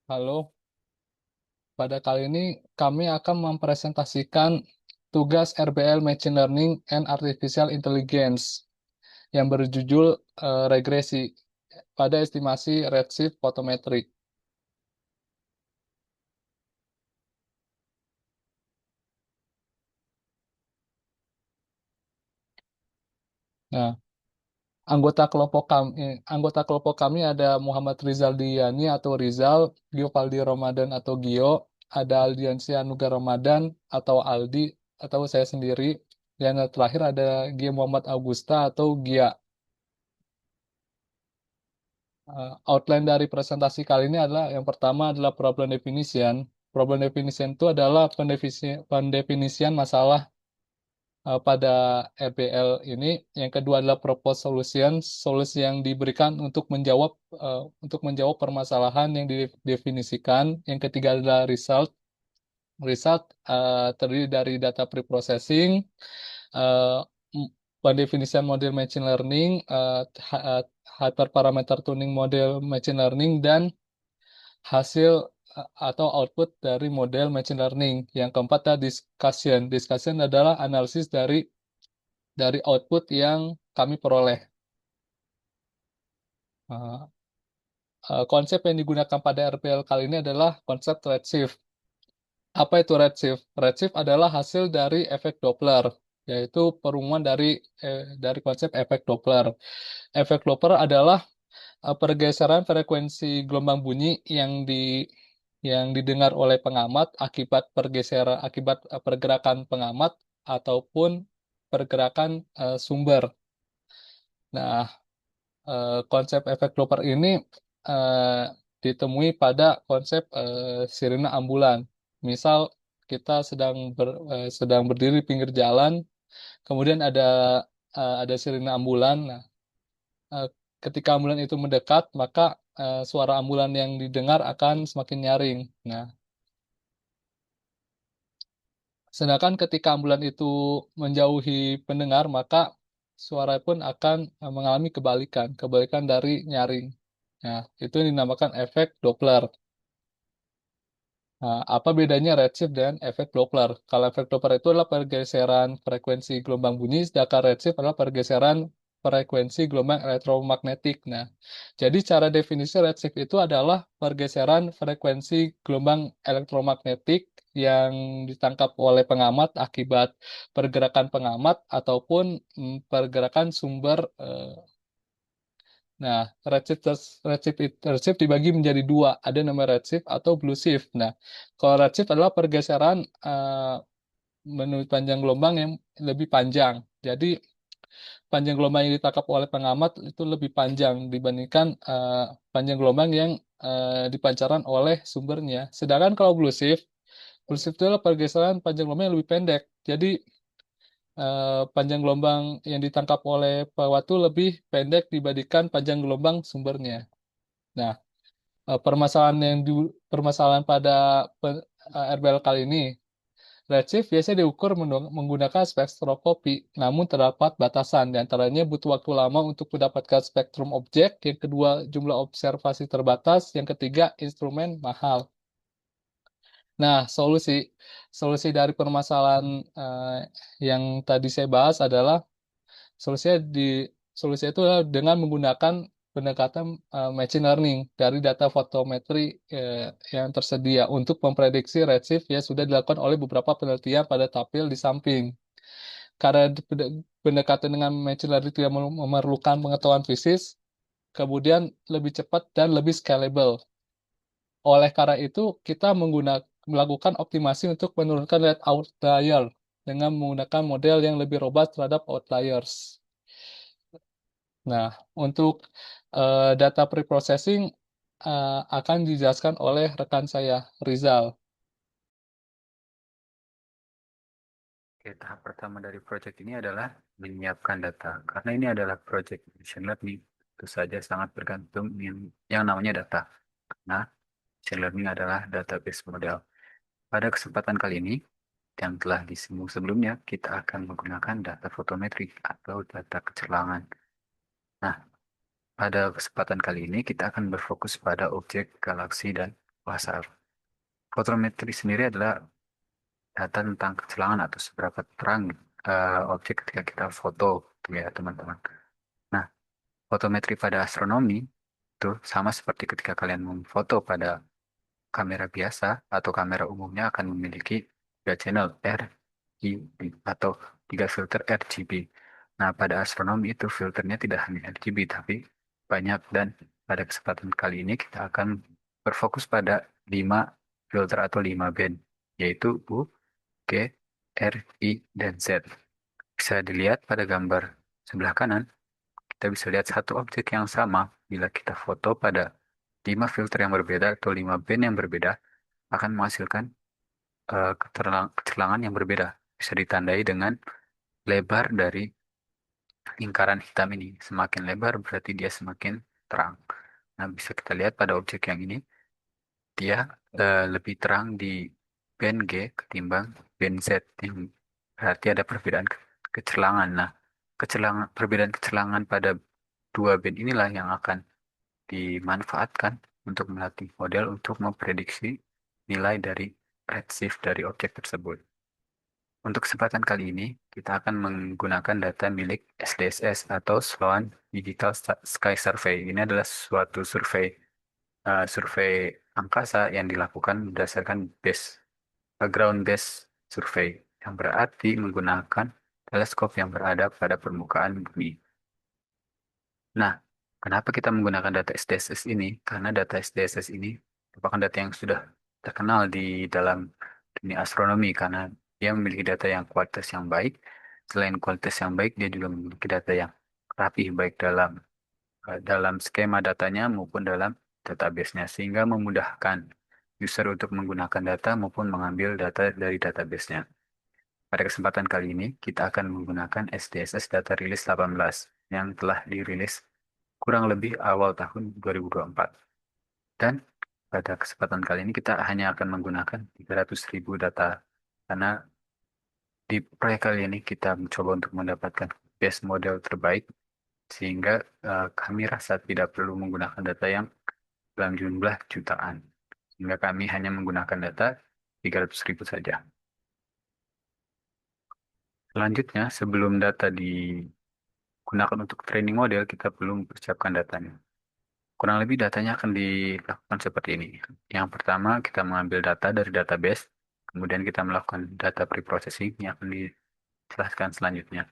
Halo, pada kali ini kami akan mempresentasikan tugas RBL Machine Learning and Artificial Intelligence yang berjudul regresi pada estimasi redshift photometry. Nah, anggota kelompok kami ada Muhammad Rizal Diani atau Rizal, Gio Valdi Ramadan atau Gio, ada Aldiansyah Anugrah Ramadan atau Aldi atau saya sendiri, dan yang terakhir ada Gia Muhammad Augusta atau Gia. Outline dari presentasi kali ini adalah yang pertama adalah problem definition. Problem definition itu adalah pendefinisian masalah pada RBL ini. Yang kedua adalah proposed solution, solusi yang diberikan untuk menjawab permasalahan yang didefinisikan. Yang ketiga adalah result. Result terdiri dari data preprocessing, uh, pendefinisian model machine learning, hyperparameter tuning model machine learning, dan hasil atau output dari model machine learning. Yang keempat adalah discussion. Discussion adalah analisis dari output yang kami peroleh. Uh, Konsep yang digunakan pada RPL kali ini adalah konsep redshift. Apa itu redshift? Redshift adalah hasil dari efek Doppler, yaitu perumusan dari konsep efek Doppler. Efek Doppler adalah pergeseran frekuensi gelombang bunyi yang didengar oleh pengamat akibat pergerakan pengamat ataupun pergerakan sumber. Nah, konsep efek Doppler ini eh, ditemui pada konsep sirine ambulan. Misal kita sedang berdiri di pinggir jalan, kemudian ada sirine ambulan. Nah, eh, ketika ambulan itu mendekat, maka suara ambulan yang didengar akan semakin nyaring. Nah, sedangkan ketika ambulan itu menjauhi pendengar, maka suara pun akan mengalami kebalikan dari nyaring. Nah, itu yang dinamakan efek Doppler. Nah, apa bedanya redshift dan efek Doppler? Kalau efek Doppler itu adalah pergeseran frekuensi gelombang bunyi, sedangkan redshift adalah pergeseran frekuensi gelombang elektromagnetik. Nah, jadi cara definisi redshift itu adalah pergeseran frekuensi gelombang elektromagnetik yang ditangkap oleh pengamat akibat pergerakan pengamat ataupun pergerakan sumber. Nah, redshift dibagi menjadi dua. Ada namanya redshift atau blue shift. Nah, kalau redshift adalah pergeseran menurut panjang gelombang yang lebih panjang. Jadi, panjang gelombang yang ditangkap oleh pengamat itu lebih panjang dibandingkan panjang gelombang yang dipancarkan oleh sumbernya. Sedangkan kalau blue shift itu adalah pergeseran panjang gelombang yang lebih pendek. Jadi, panjang gelombang yang ditangkap oleh pewatu lebih pendek dibandingkan panjang gelombang sumbernya. Nah, permasalahan pada RBL kali ini, redshift biasanya diukur menggunakan spektroskopi, namun terdapat batasan. Di antaranya butuh waktu lama untuk mendapatkan spektrum objek, yang kedua jumlah observasi terbatas, yang ketiga instrumen mahal. Nah, solusi dari permasalahan yang tadi saya bahas adalah Solusinya di solusi itu adalah dengan menggunakan pendekatan machine learning dari data fotometri yang tersedia untuk memprediksi redshift yang sudah dilakukan oleh beberapa penelitian pada tabel di samping. Karena pendekatan dengan machine learning tidak memerlukan pengetahuan fisik, kemudian lebih cepat dan lebih scalable. Oleh karena itu, kita melakukan optimasi untuk menurunkan rate outlier dengan menggunakan model yang lebih robust terhadap outliers. Nah, untuk data preprocessing akan dijelaskan oleh rekan saya, Rizal. Oke, tahap pertama dari project ini adalah menyiapkan data. Karena ini adalah project machine learning, tentu saja sangat bergantung yang namanya data. Karena machine learning adalah database model. Pada kesempatan kali ini, yang telah disinggung sebelumnya, kita akan menggunakan data fotometrik atau data kecelangan. Nah, pada kesempatan kali ini kita akan berfokus pada objek, galaksi, dan kuasar. Fotometri sendiri adalah data tentang kecelakaan atau seberapa terang objek ketika kita foto, gitu ya teman-teman. Nah, fotometri pada astronomi itu sama seperti ketika kalian memfoto pada kamera biasa atau kamera umumnya akan memiliki tiga channel RGB atau tiga filter RGB. Nah, pada astronomi itu filternya tidak hanya RGB tapi banyak, dan pada kesempatan kali ini kita akan berfokus pada 5 filter atau 5 band, yaitu U, G, R, I, dan Z. Bisa dilihat pada gambar sebelah kanan, kita bisa lihat satu objek yang sama bila kita foto pada 5 filter yang berbeda atau 5 band yang berbeda akan menghasilkan kecelangan yang berbeda. Bisa ditandai dengan lebar dari lingkaran hitam ini. Semakin lebar berarti dia semakin terang. Nah, bisa kita lihat pada objek yang ini, dia lebih terang di band G ketimbang band Z. Yang berarti ada perbedaan kecelangan. Nah, perbedaan kecelangan pada dua band inilah yang akan dimanfaatkan untuk melatih model untuk memprediksi nilai dari redshift dari objek tersebut. Untuk kesempatan kali ini, kita akan menggunakan data milik SDSS atau Sloan Digital Sky Survey. Ini adalah suatu survei angkasa yang dilakukan berdasarkan ground based survey, yang berarti menggunakan teleskop yang berada pada permukaan bumi. Nah, kenapa kita menggunakan data SDSS ini? Karena data SDSS ini merupakan data yang sudah terkenal di dalam dunia astronomi karena dia memiliki data yang kualitas yang baik. Selain kualitas yang baik, dia juga memiliki data yang rapi baik dalam skema datanya maupun dalam database-nya, sehingga memudahkan user untuk menggunakan data maupun mengambil data dari database-nya. Pada kesempatan kali ini, kita akan menggunakan SDSS Data Release 18 yang telah dirilis kurang lebih awal tahun 2024. Dan pada kesempatan kali ini kita hanya akan menggunakan 300.000 data karena di proyek kali ini kita mencoba untuk mendapatkan best model terbaik sehingga kami rasa tidak perlu menggunakan data yang dalam jumlah jutaan. Sehingga kami hanya menggunakan data 300.000 saja. Selanjutnya, sebelum data digunakan untuk training model, kita perlu mempersiapkan datanya. Kurang lebih datanya akan dilakukan seperti ini. Yang pertama, kita mengambil data dari database, kemudian kita melakukan data preprocessing yang akan dijelaskan selanjutnya.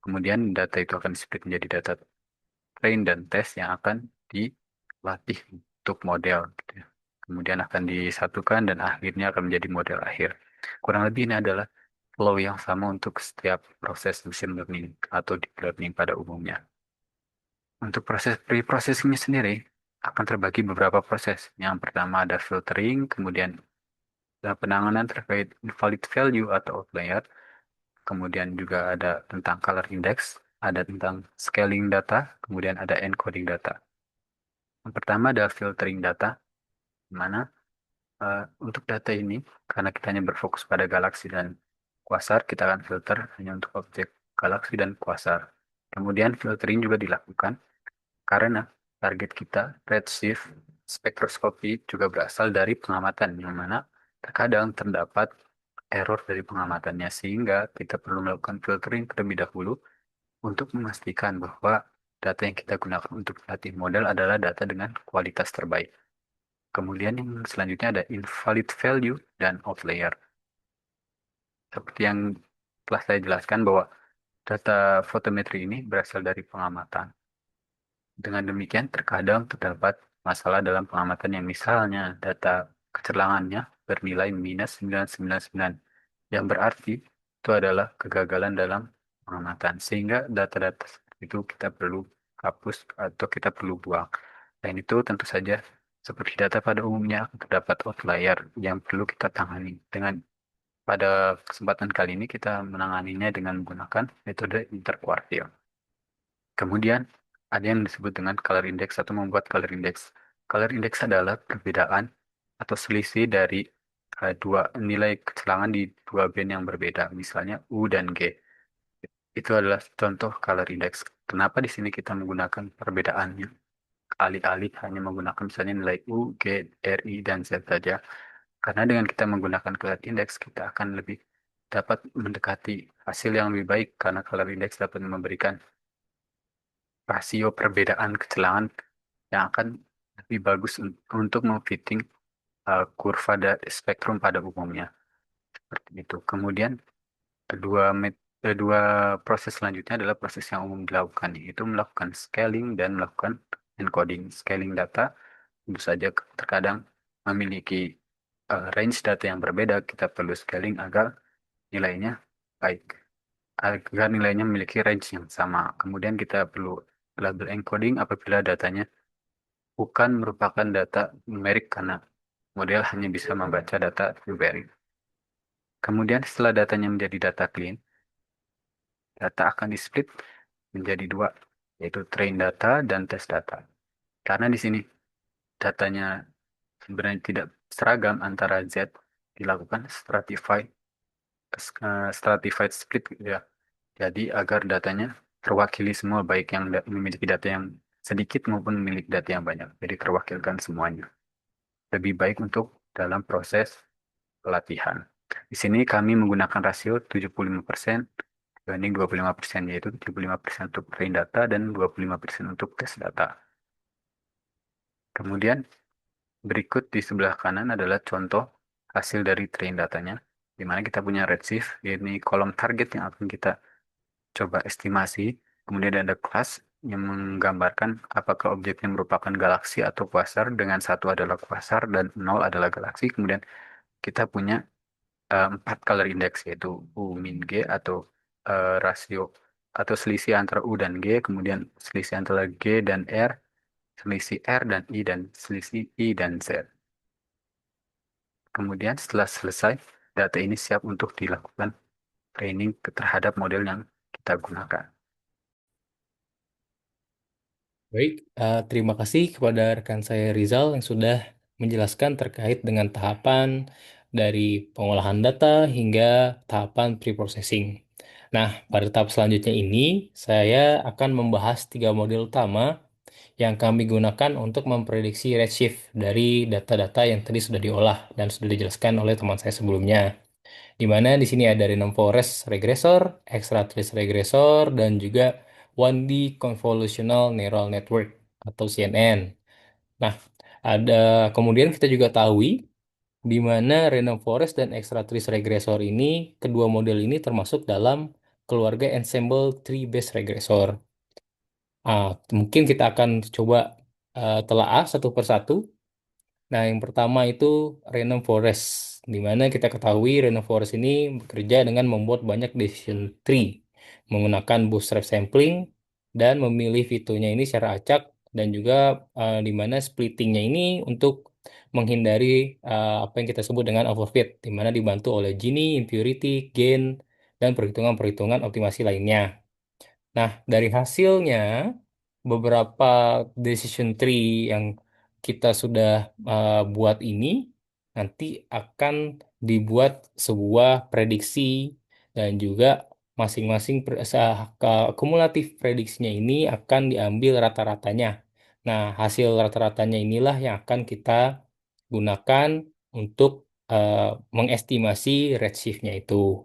Kemudian data itu akan di-split menjadi data train dan test yang akan dilatih untuk model, gitu ya. Kemudian akan disatukan dan akhirnya akan menjadi model akhir. Kurang lebih ini adalah flow yang sama untuk setiap proses machine learning atau deep learning pada umumnya. Untuk proses pre-processingnya sendiri akan terbagi beberapa proses. Yang pertama ada filtering, kemudian ada penanganan terkait invalid value atau outlier, kemudian juga ada tentang color index, ada tentang scaling data, kemudian ada encoding data. Yang pertama ada filtering data, di mana untuk data ini, karena kita hanya berfokus pada galaksi dan kuasar, kita akan filter hanya untuk objek galaksi dan kuasar. Kemudian filtering juga dilakukan karena target kita, redshift, spektroskopi juga berasal dari pengamatan, yang mana terkadang terdapat error dari pengamatannya, sehingga kita perlu melakukan filtering terlebih dahulu untuk memastikan bahwa data yang kita gunakan untuk melatih model adalah data dengan kualitas terbaik. Kemudian yang selanjutnya ada invalid value dan outlier. Seperti yang telah saya jelaskan bahwa data fotometri ini berasal dari pengamatan. Dengan demikian, terkadang terdapat masalah dalam pengamatan yang misalnya data kecelangannya bernilai minus 999, yang berarti itu adalah kegagalan dalam pengamatan. Sehingga data-data seperti itu kita perlu hapus atau kita perlu buang. Dan itu tentu saja seperti data pada umumnya terdapat outlier yang perlu kita tangani. Pada kesempatan kali ini kita menanganinya dengan menggunakan metode interkuartil. Kemudian ada yang disebut dengan color index atau membuat color index. Color index adalah perbedaan atau selisih dari dua nilai kecelangan di dua band yang berbeda, misalnya U dan G. Itu adalah contoh color index. Kenapa di sini kita menggunakan perbedaannya? alih-alih hanya menggunakan misalnya nilai U, G, R, I, dan Z saja. Karena dengan kita menggunakan color index, kita akan lebih dapat mendekati hasil yang lebih baik karena color index dapat memberikan rasio perbedaan kecelakaan yang akan lebih bagus untuk memfitting kurva spektrum pada umumnya. Seperti itu. Kemudian dua proses selanjutnya adalah proses yang umum dilakukan, yaitu melakukan scaling dan melakukan encoding. Scaling data tentu saja terkadang memiliki range data yang berbeda. Kita perlu scaling agar nilainya baik, agar nilainya memiliki range yang sama. Kemudian kita perlu label encoding apabila datanya bukan merupakan data numerik karena model hanya bisa membaca data numerik. Kemudian setelah datanya menjadi data clean, data akan di-split menjadi dua, yaitu train data dan test data. Karena di sini datanya sebenarnya tidak seragam antara Z, dilakukan stratified split gitu ya. Jadi agar datanya terwakili semua, baik yang memiliki data yang sedikit maupun memiliki data yang banyak. Jadi terwakilkan semuanya. Lebih baik untuk dalam proses pelatihan. Di sini kami menggunakan rasio 75% dibanding 25%, yaitu 75% untuk train data dan 25% untuk tes data. Kemudian berikut di sebelah kanan adalah contoh hasil dari train datanya, di mana kita punya redshift, ini kolom target yang akan kita coba estimasi. Kemudian ada kelas yang menggambarkan apakah objeknya merupakan galaksi atau kuasar, dengan satu adalah kuasar dan nol adalah galaksi. Kemudian kita punya empat color index, yaitu U min G atau rasio atau selisih antara U dan G, kemudian selisih antara G dan R, selisih R dan I, dan selisih I dan Z. Kemudian setelah selesai, data ini siap untuk dilakukan training terhadap model yang kita gunakan. Baik, terima kasih kepada rekan saya Rizal yang sudah menjelaskan terkait dengan tahapan dari pengolahan data hingga tahapan pre-processing. Nah, pada tahap selanjutnya ini, saya akan membahas tiga model utama yang kami gunakan untuk memprediksi redshift dari data-data yang tadi sudah diolah dan sudah dijelaskan oleh teman saya sebelumnya. Di mana di sini ada random forest regressor, extra-trace regressor, dan juga 1D convolutional neural network atau CNN. Nah, ada kemudian kita juga tahu di mana random forest dan extra-trace regressor ini, kedua model ini termasuk dalam keluarga ensemble tree based regressor. Mungkin kita akan coba telaah satu persatu. Nah, yang pertama itu Random Forest, di mana kita ketahui Random Forest ini bekerja dengan membuat banyak decision tree, menggunakan bootstrap sampling, dan memilih fitonya ini secara acak, dan juga di mana splittingnya ini untuk menghindari apa yang kita sebut dengan overfit, di mana dibantu oleh Gini, impurity, gain, dan perhitungan-perhitungan optimasi lainnya. Nah, dari hasilnya, beberapa decision tree yang kita sudah buat ini nanti akan dibuat sebuah prediksi dan juga masing-masing kumulatif prediksinya ini akan diambil rata-ratanya. Nah, hasil rata-ratanya inilah yang akan kita gunakan untuk eh, mengestimasi redshift-nya itu.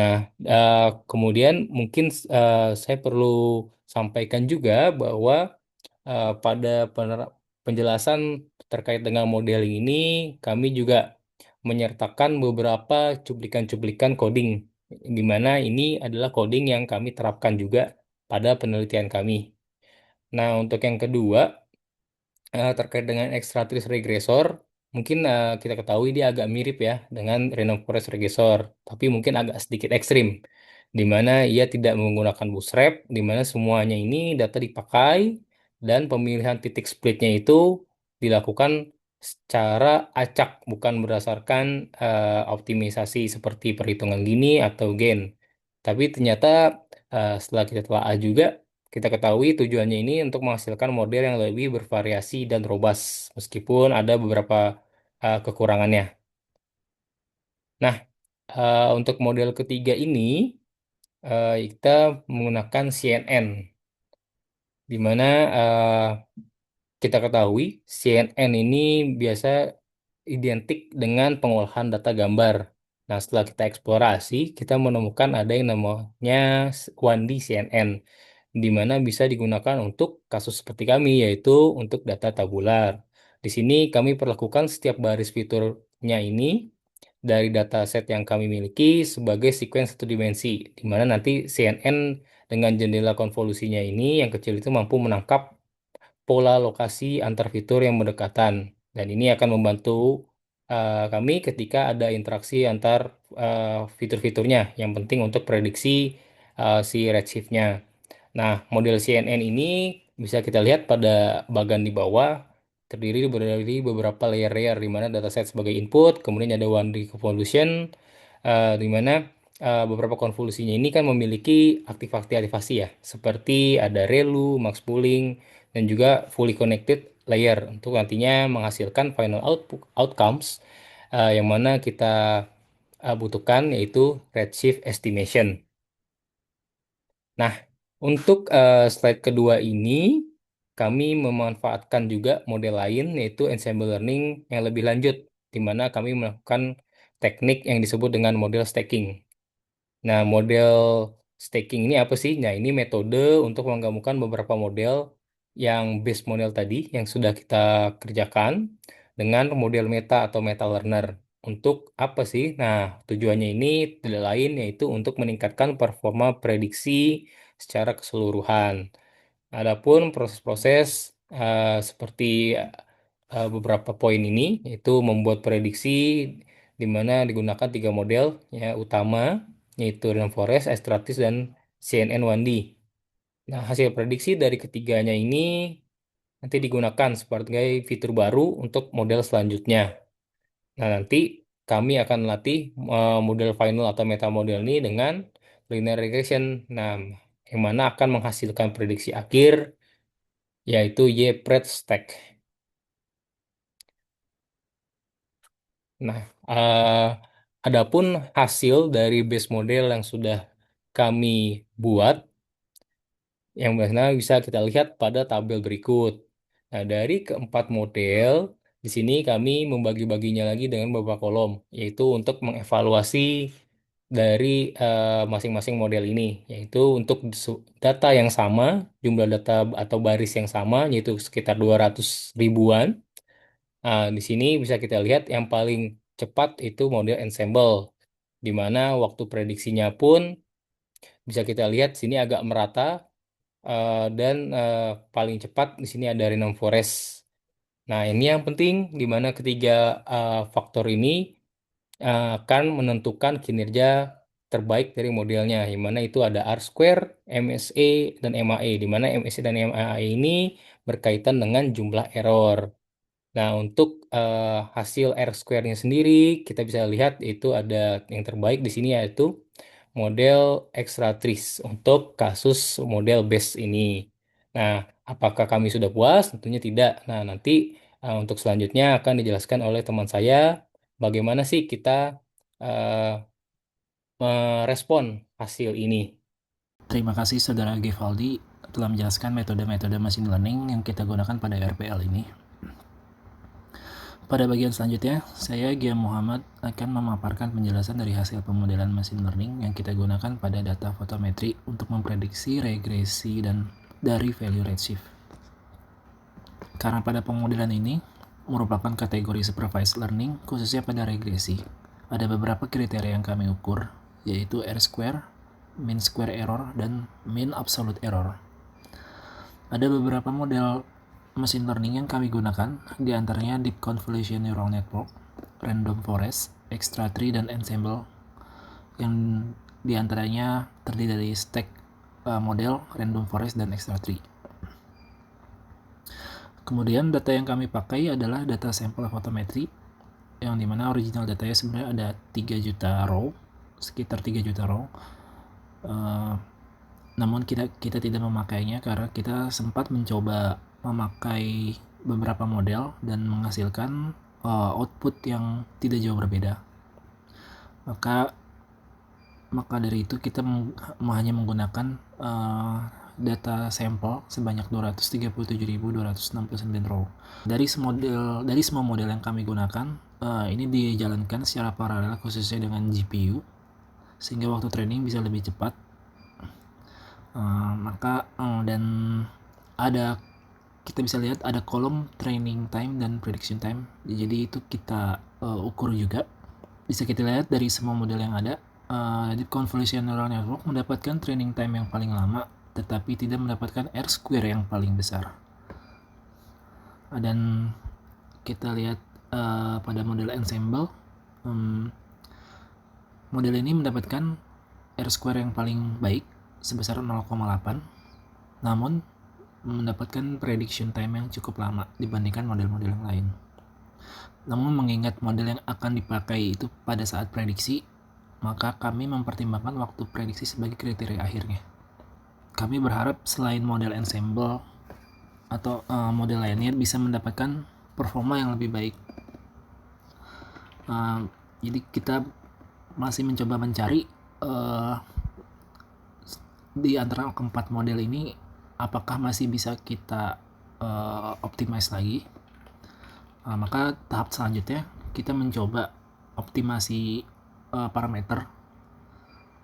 Nah, eh, kemudian mungkin saya perlu sampaikan juga bahwa pada penjelasan terkait dengan modeling ini, kami juga menyertakan beberapa cuplikan-cuplikan coding, di mana ini adalah coding yang kami terapkan juga pada penelitian kami. Nah, untuk yang kedua, terkait dengan ekstraktis regresor, mungkin kita ketahui dia agak mirip ya dengan random forest regresor, tapi mungkin agak sedikit ekstrim, di mana ia tidak menggunakan bootstrap, di mana semuanya ini data dipakai dan pemilihan titik splitnya itu dilakukan secara acak, bukan berdasarkan optimisasi seperti perhitungan Gini atau Gain. Tapi ternyata setelah kita telah juga, kita ketahui tujuannya ini untuk menghasilkan model yang lebih bervariasi dan robust, meskipun ada beberapa kekurangannya. Nah, untuk model ketiga ini, kita menggunakan CNN. di mana kita ketahui CNN ini biasa identik dengan pengolahan data gambar. Nah, setelah kita eksplorasi, kita menemukan ada yang namanya 1D CNN, di mana bisa digunakan untuk kasus seperti kami, yaitu untuk data tabular. Di sini kami perlakukan setiap baris fiturnya ini dari dataset yang kami miliki sebagai sequence satu dimensi, di mana nanti CNN dengan jendela konvolusinya ini yang kecil itu mampu menangkap pola lokasi antar fitur yang berdekatan. Dan ini akan membantu kami ketika ada interaksi antar fitur-fiturnya yang penting untuk prediksi si redshift-nya. Nah, model CNN ini bisa kita lihat pada bagian di bawah terdiri dari beberapa layer-layer di mana dataset sebagai input, kemudian ada one D convolution, di mana beberapa konvolusinya ini kan memiliki aktivasi-aktivasi ya, seperti ada ReLU, max pooling, dan juga fully connected layer untuk nantinya menghasilkan final outcomes yang mana kita butuhkan yaitu redshift estimation. Nah, untuk slide kedua ini, kami memanfaatkan juga model lain, yaitu ensemble learning yang lebih lanjut, di mana kami melakukan teknik yang disebut dengan model stacking. Nah, model stacking ini apa sih? Nah, ini metode untuk menggabungkan beberapa model yang base model tadi yang sudah kita kerjakan dengan model meta atau meta learner. Untuk apa sih? Nah, tujuannya ini tidak lain yaitu untuk meningkatkan performa prediksi secara keseluruhan. Adapun proses-proses seperti beberapa poin ini yaitu membuat prediksi di mana digunakan tiga model ya utama yaitu Rainforest, Stratis, dan CNN 1D. Nah, hasil prediksi dari ketiganya ini nanti digunakan sebagai fitur baru untuk model selanjutnya. Nah, nanti kami akan melatih model final atau meta model ini dengan linear regression. Nah, yang mana akan menghasilkan prediksi akhir yaitu Y-Pred stack. Nah, adapun hasil dari base model yang sudah kami buat, yang biasanya bisa kita lihat pada tabel berikut. Nah, dari keempat model, di sini kami membagi-baginya lagi dengan beberapa kolom, yaitu untuk mengevaluasi dari masing-masing model ini, yaitu untuk data yang sama, jumlah data atau baris yang sama, yaitu sekitar 200 ribuan. Di sini bisa kita lihat yang paling cepat itu model ensemble, di mana waktu prediksinya pun bisa kita lihat sini agak merata dan paling cepat di sini ada Random Forest. Nah, ini yang penting di mana ketiga faktor ini akan menentukan kinerja terbaik dari modelnya, di mana itu ada R-square, MSE, dan MAE, di mana MSE dan MAE ini berkaitan dengan jumlah error. Nah, untuk hasil R-square-nya sendiri, kita bisa lihat itu ada yang terbaik di sini yaitu model Extratrice untuk kasus model base ini. Nah, apakah kami sudah puas? Tentunya tidak. Nah, nanti untuk selanjutnya akan dijelaskan oleh teman saya bagaimana sih kita eh, merespon hasil ini. Terima kasih Saudara Gevaldi telah menjelaskan metode-metode machine learning yang kita gunakan pada RPL ini. Pada bagian selanjutnya, saya Gia Muhammad akan memaparkan penjelasan dari hasil pemodelan machine learning yang kita gunakan pada data fotometri untuk memprediksi regresi dan dari value redshift. Karena pada pemodelan ini merupakan kategori supervised learning khususnya pada regresi, ada beberapa kriteria yang kami ukur, yaitu R-square, mean square error, dan mean absolute error. Ada beberapa model machine learning yang kami gunakan, di antaranya Deep Convolution Neural Network, Random Forest, Extra-Tree, dan Ensemble, yang di antaranya terdiri dari stack model, Random Forest, dan Extra-Tree. Kemudian data yang kami pakai adalah data sampel fotometri, yang dimana original datanya sebenarnya ada 3 juta row, sekitar 3 juta row. Namun kita tidak memakainya karena kita sempat mencoba memakai beberapa model dan menghasilkan output yang tidak jauh berbeda. Maka dari itu kita hanya menggunakan data sampel sebanyak 237.269 row. Dari semua model yang kami gunakan, ini dijalankan secara paralel khususnya dengan GPU, sehingga waktu training bisa lebih cepat. Dan kita bisa lihat ada kolom training time dan prediction time, jadi itu kita ukur juga. Bisa kita lihat dari semua model yang ada, Deep Convolution Neural Network mendapatkan training time yang paling lama, tetapi tidak mendapatkan R-square yang paling besar. Dan kita lihat pada model ensemble, model ini mendapatkan R-square yang paling baik sebesar 0,8, namun mendapatkan prediction time yang cukup lama dibandingkan model-model yang lain. Namun mengingat model yang akan dipakai itu pada saat prediksi, maka kami mempertimbangkan waktu prediksi sebagai kriteria akhirnya. Kami berharap selain model ensemble atau model lainnya bisa mendapatkan performa yang lebih baik. Jadi kita masih mencoba mencari di antara keempat model ini apakah masih bisa kita optimize lagi. Maka tahap selanjutnya kita mencoba optimasi parameter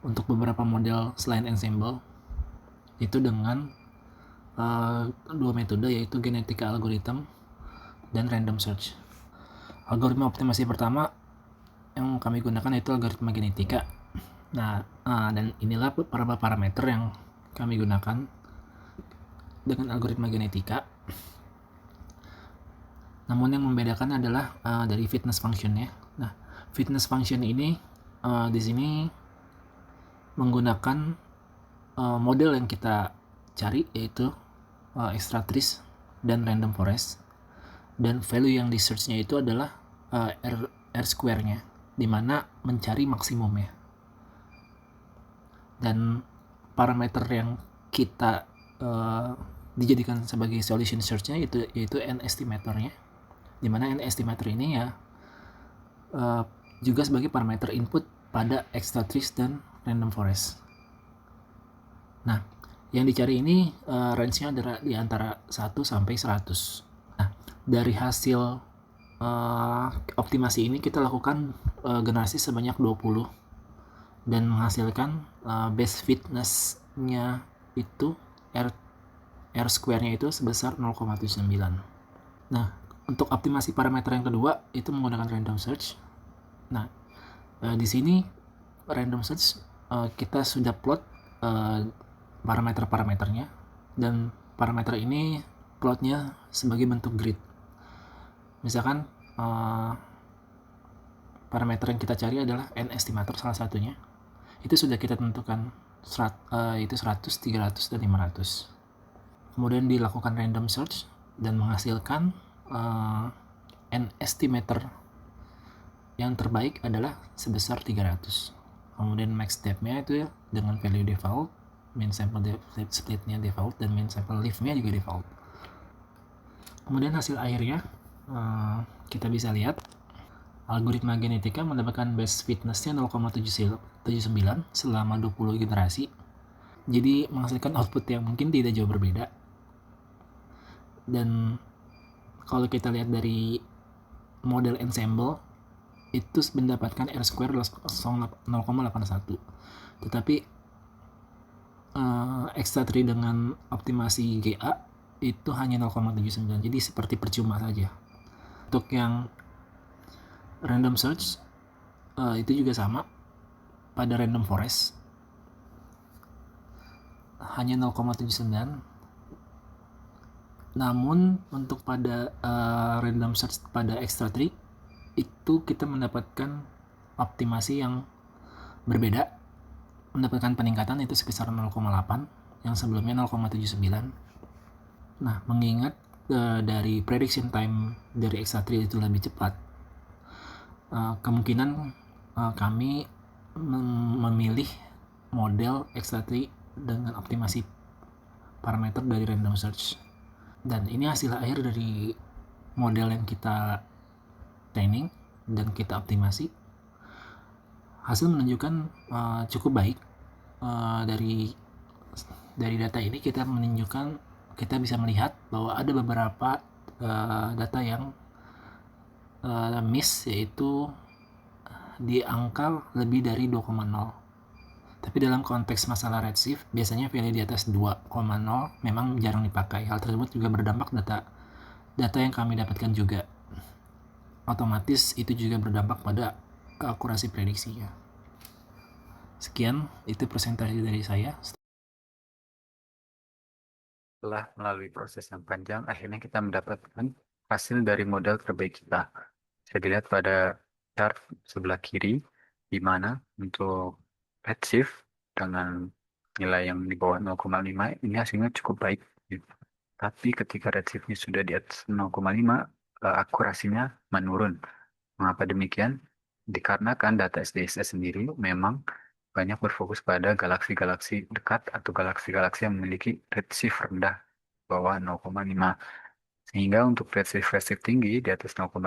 untuk beberapa model selain ensemble, itu dengan dua metode, yaitu genetika algorithm dan random search. Algoritma optimasi pertama yang kami gunakan yaitu algoritma genetika. Dan inilah beberapa parameter yang kami gunakan dengan algoritma genetika. Namun yang membedakan adalah dari fitness functionnya. Nah, fitness function ini di sini menggunakan model yang kita cari, yaitu Extractris dan Random Forest, dan value yang di search-nya itu adalah R-square-nya, dimana mencari maksimumnya. Dan parameter yang kita dijadikan sebagai solution search-nya yaitu n-estimator-nya, dimana n-estimator ini ya juga sebagai parameter input pada Extractris dan Random Forest. Nah, yang dicari ini range-nya adalah di antara 1 sampai 100. Nah, dari hasil optimasi ini kita lakukan generasi sebanyak 20 dan menghasilkan base fitness-nya itu R-square-nya itu sebesar 0,79. Nah, untuk optimasi parameter yang kedua itu menggunakan random search. Nah, di sini random search kita sudah plot parameter-parameternya, dan parameter ini plotnya sebagai bentuk grid. Misalkan parameter yang kita cari adalah n-estimator salah satunya. Itu sudah kita tentukan itu 100, 300, dan 500. Kemudian dilakukan random search dan menghasilkan n-estimator yang terbaik adalah sebesar 300. Kemudian max depth-nya itu dengan value default, mean sample split-nya default, dan mean sample leaf-nya juga default. Kemudian hasil akhirnya kita bisa lihat algoritma genetika mendapatkan base fitness-nya 0,79 selama 20 generasi. Jadi menghasilkan output yang mungkin tidak jauh berbeda. Dan kalau kita lihat dari model ensemble itu mendapatkan R-square 0,81. Tetapi Extractris dengan optimasi GA itu hanya 0,79. Jadi seperti percuma saja. Untuk yang random search itu juga sama pada random forest, hanya 0,79. Namun untuk pada random search pada Extractris itu kita mendapatkan optimasi yang berbeda, mendapatkan peningkatan itu sekitar 0,8 yang sebelumnya 0,79. Nah, mengingat dari prediction time dari Extractris itu lebih cepat, kemungkinan kami memilih model Extractris dengan optimasi parameter dari random search. Dan ini hasil akhir dari model yang kita training dan kita optimasi. Hasil menunjukkan cukup baik dari Dari data ini kita bisa melihat bahwa ada beberapa data yang miss, yaitu di angka lebih dari 2,0. Tapi dalam konteks masalah redshift, biasanya value di atas 2,0 memang jarang dipakai. Hal tersebut juga berdampak data yang kami dapatkan juga. Otomatis itu juga berdampak pada akurasi prediksinya. Sekian, itu presentasi dari saya. Setelah melalui proses yang panjang, akhirnya kita mendapatkan hasil dari model terbaik kita. Bisa dilihat pada chart sebelah kiri, di mana untuk redshift dengan nilai yang di bawah 0,5, ini hasilnya cukup baik. Tapi ketika redshiftnya sudah di atas 0,5, akurasinya menurun. Mengapa demikian? Dikarenakan data SDSS sendiri memang banyak berfokus pada galaksi-galaksi dekat atau galaksi-galaksi yang memiliki redshift rendah, bawah 0,5. Sehingga untuk redshift tinggi di atas 0,5,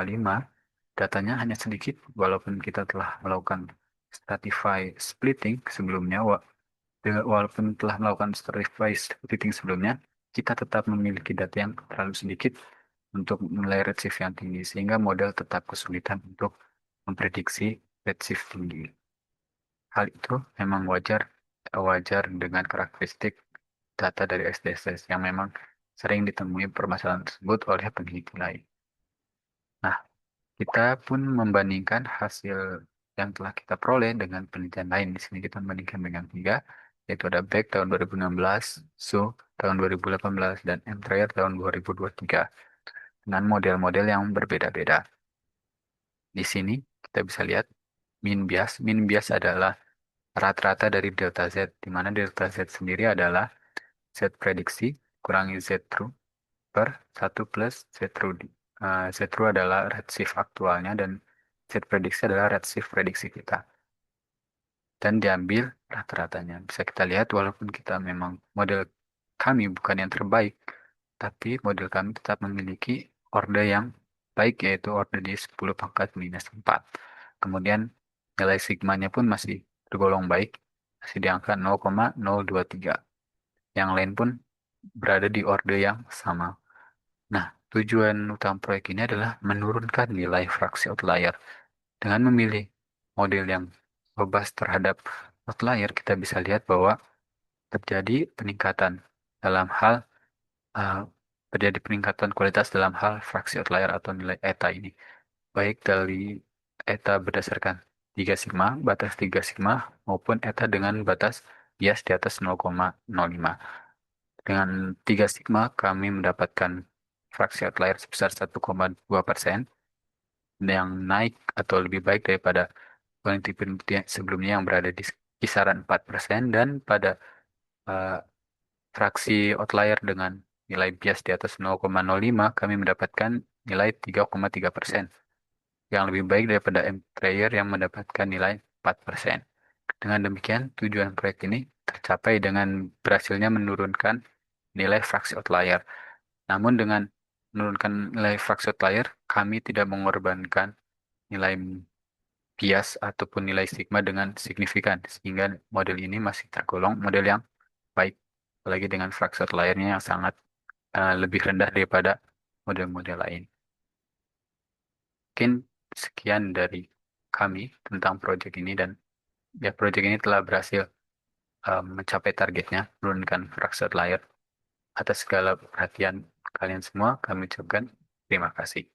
datanya hanya sedikit, walaupun kita telah melakukan stratify splitting sebelumnya, walaupun telah melakukan stratify splitting sebelumnya, kita tetap memiliki data yang terlalu sedikit untuk nilai redshift yang tinggi, sehingga model tetap kesulitan untuk memprediksi redshift tinggi. Hal itu memang wajar dengan karakteristik data dari SDSS yang memang sering ditemui permasalahan tersebut oleh peneliti lain. Nah, kita pun membandingkan hasil yang telah kita peroleh dengan penelitian lain. Di sini kita membandingkan dengan 3, yaitu ada Beck tahun 2016, Su tahun 2018, dan M-Trayer tahun 2023, dengan model-model yang berbeda-beda. Di sini kita bisa lihat mean bias. Mean bias adalah rata-rata dari delta Z, di mana delta Z sendiri adalah Z prediksi kurangi Z true per 1 plus Z true. Z true adalah redshift aktualnya dan Z prediksi adalah redshift prediksi kita. Dan diambil rata-ratanya. Bisa kita lihat walaupun kita memang model kami bukan yang terbaik, tapi model kami tetap memiliki order yang baik, yaitu order di 10 pangkat minus 4. Kemudian nilai sigmanya pun masih tergolong baik, masih di angka 0,023. Yang lain pun berada di order yang sama. Nah, tujuan utama proyek ini adalah menurunkan nilai fraksi outlier. Dengan memilih model yang robust terhadap outlier, kita bisa lihat bahwa terjadi peningkatan dalam hal terjadi peningkatan kualitas dalam hal fraksi outlier atau nilai eta ini. Baik dari eta berdasarkan 3 sigma, batas 3 sigma, maupun eta dengan batas bias di atas 0,05. Dengan 3 sigma, kami mendapatkan fraksi outlier sebesar 1,2%, yang naik atau lebih baik daripada penelitian sebelumnya yang berada di kisaran 4%, dan pada fraksi outlier dengan nilai bias di atas 0,05, kami mendapatkan nilai 3,3%, yang lebih baik daripada M-Trayer yang mendapatkan nilai 4%. Dengan demikian, tujuan proyek ini tercapai dengan berhasilnya menurunkan nilai fraksi outlier. Namun dengan menurunkan nilai fraksi outlier, kami tidak mengorbankan nilai bias ataupun nilai sigma dengan signifikan, sehingga model ini masih tergolong model yang baik, apalagi dengan fraksi outlier-nya yang sangat lebih rendah daripada model-model lain. Mungkin sekian dari kami tentang proyek ini, dan ya proyek ini telah berhasil mencapai targetnya, menurunkan fraksi outlier. Atas segala perhatian kalian semua, kami ucapkan terima kasih.